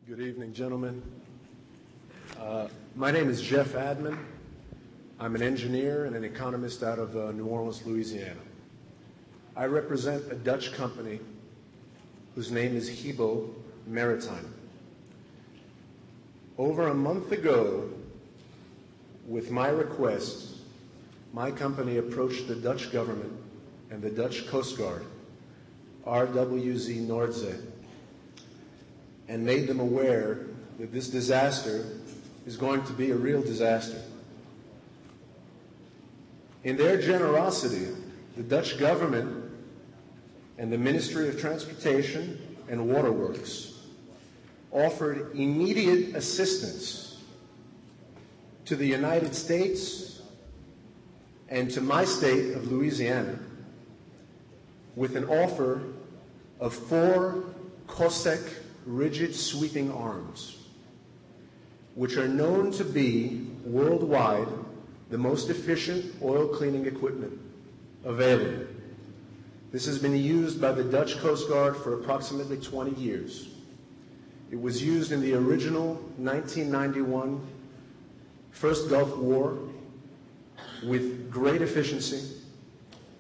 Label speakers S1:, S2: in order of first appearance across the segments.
S1: Good evening, gentlemen. My name is Jeff Admon. I'm an engineer and an economist out of New Orleans, Louisiana. I represent a Dutch company whose name is Hibo Maritime. Over a month ago, with my request, my company approached the Dutch government and the Dutch Coast Guard, RWZ Noordzee, and made them aware that this disaster is going to be a real disaster. In their generosity, the Dutch government and the Ministry of Transportation and Waterworks offered immediate assistance to the United States and to my state of Louisiana with an offer of 4 Cossack rigid sweeping arms, which are known to be worldwide the most efficient oil cleaning equipment available. This has been used by the Dutch Coast Guard for approximately 20 years. It was used in the original 1991 First Gulf War with great efficiency.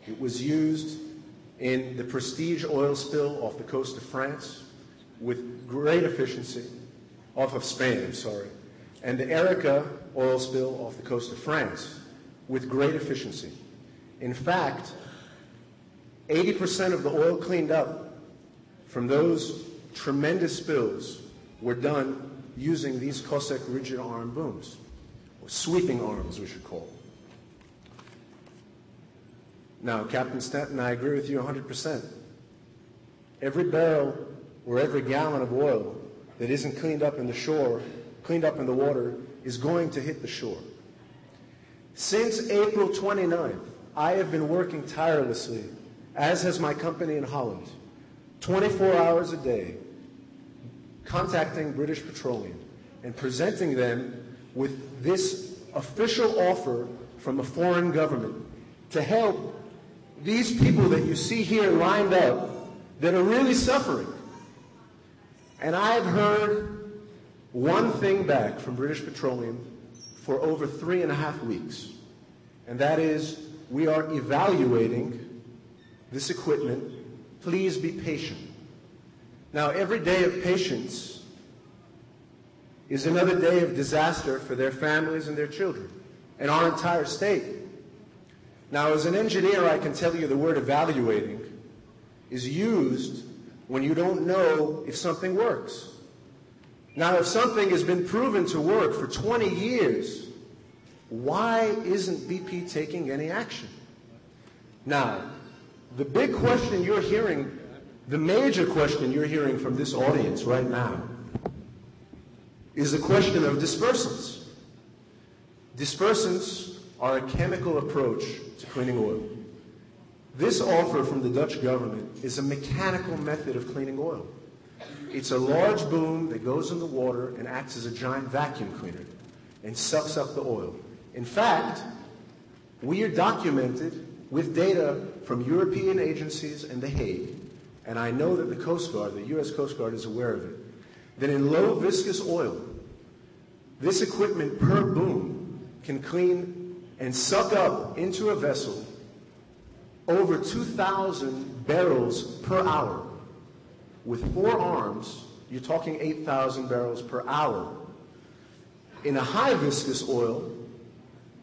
S1: It was used in the Prestige oil spill off the coast of France with great efficiency, off of Spain, I'm sorry, and the Erika oil spill off the coast of France with great efficiency. In fact, 80% of the oil cleaned up from those tremendous spills were done using these Cossack rigid arm booms, or sweeping arms, we should call them. Now, Captain Stanton, I agree with you 100%. Every barrel or every gallon of oil that isn't cleaned up in the water, is going to hit the shore. Since April 29th, I have been working tirelessly, as has my company in Holland, 24 hours a day, contacting British Petroleum and presenting them with this official offer from a foreign government to help these people that you see here lined up that are really suffering. And I've heard one thing back from British Petroleum for over 3.5 weeks, and that is, we are evaluating this equipment. Please be patient. Now, every day of patience is another day of disaster for their families and their children, and our entire state. Now, as an engineer, I can tell you the word evaluating is used when you don't know if something works. Now, if something has been proven to work for 20 years, why isn't BP taking any action? Now, the big question you're hearing, the major question you're hearing from this audience right now is the question of dispersants. Dispersants are a chemical approach to cleaning oil. This offer from the Dutch government is a mechanical method of cleaning oil. It's a large boom that goes in the water and acts as a giant vacuum cleaner and sucks up the oil. In fact, we are documented with data from European agencies and The Hague, and I know that the Coast Guard, the U.S. Coast Guard, is aware of it, that in low viscous oil, this equipment per boom can clean and suck up into a vessel over 2,000 barrels per hour. With 4 arms, you're talking 8,000 barrels per hour. In a high viscous oil,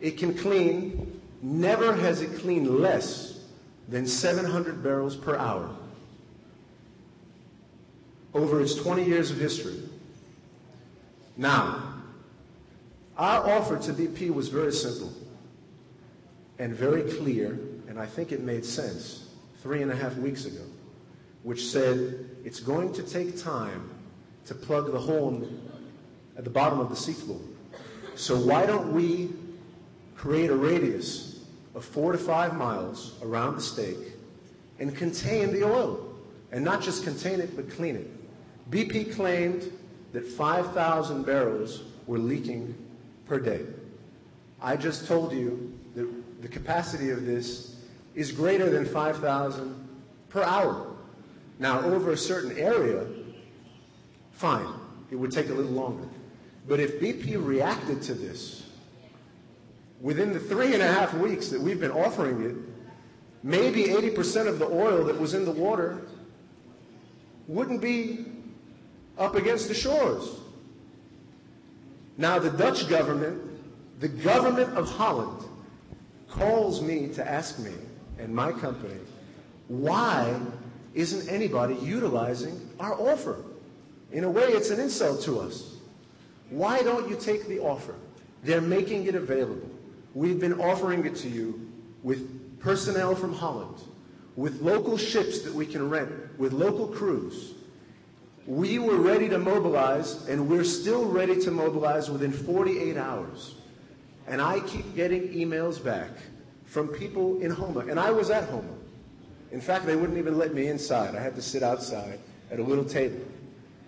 S1: it can clean, never has it cleaned less than 700 barrels per hour over its 20 years of history. Now, our offer to BP was very simple and very clear, and I think it made sense 3.5 weeks ago, which said it's going to take time to plug the hole at the bottom of the seafloor. So why don't we create a radius of 4 to 5 miles around the stake and contain the oil, and not just contain it, but clean it. BP claimed that 5,000 barrels were leaking per day. I just told you that the capacity of this is greater than 5,000 per hour. Now, over a certain area, fine. it would take a little longer. But if BP reacted to this within the 3.5 weeks that we've been offering it, maybe 80% of the oil that was in the water wouldn't be up against the shores. Now the Dutch government, the Government of Holland, calls me to ask me and my company, why isn't anybody utilizing our offer? In a way, it's an insult to us. Why don't you take the offer? They're making it available. We've been offering it to you with personnel from Holland, with local ships that we can rent, with local crews. We were ready to mobilize, and we're still ready to mobilize within 48 hours. And I keep getting emails back from people in Homa, and I was at Homa. In fact, they wouldn't even let me inside. I had to sit outside at a little table.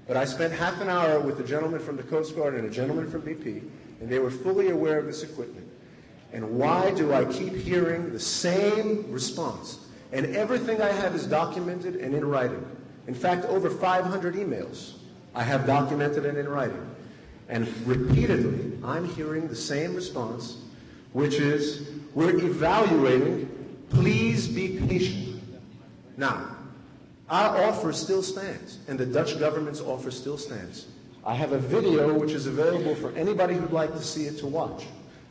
S1: But I spent half an hour with a gentleman from the Coast Guard and a gentleman from BP, and they were fully aware of this equipment. And why do I keep hearing the same response? And everything I have is documented and in writing. In fact, over 500 emails I have documented and in writing. And repeatedly, I'm hearing the same response, which is, we're evaluating, please be patient. Now, our offer still stands, and the Dutch government's offer still stands. I have a video which is available for anybody who'd like to see it to watch.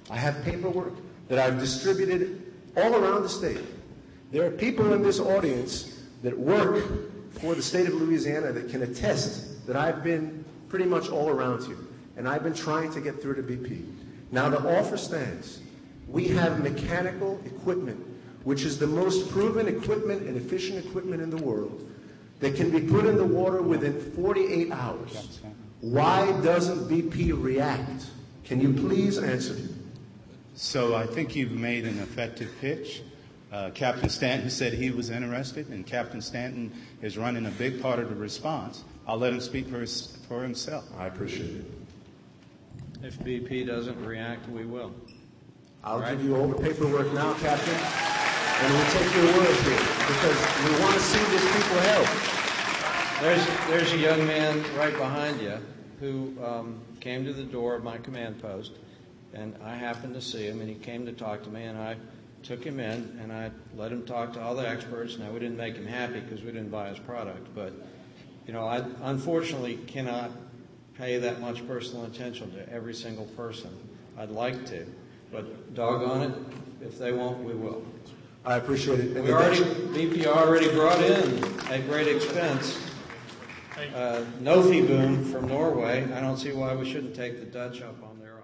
S1: I have paperwork that I've distributed all around the state. There are people in this audience that work for the state of Louisiana that can attest that I've been pretty much all around here, and I've been trying to get through to BP. Now the offer stands. We have mechanical equipment, which is the most proven equipment and efficient equipment in the world, that can be put in the water within 48 hours. Why doesn't BP react? Can you please answer?
S2: So I think you've made an effective pitch. Captain Stanton said he was interested, and Captain Stanton is running a big part of the response. I'll let him speak for himself.
S1: I appreciate it.
S3: If BP doesn't react, we will.
S1: I'll give you all the paperwork now, Captain, and we'll take your word here, because we want to see these people help.
S3: There's a young man right behind you who came to the door of my command post, and I happened to see him, and he came to talk to me, and I took him in, and I let him talk to all the experts. Now, we didn't make him happy because we didn't buy his product, but, you know, I unfortunately cannot pay that much personal attention to every single person. I'd like to, but doggone it, if they won't, we will.
S1: I appreciate it. And
S3: BP already brought in, at great expense, Nofi Boom from Norway. I don't see why we shouldn't take the Dutch up on their offer.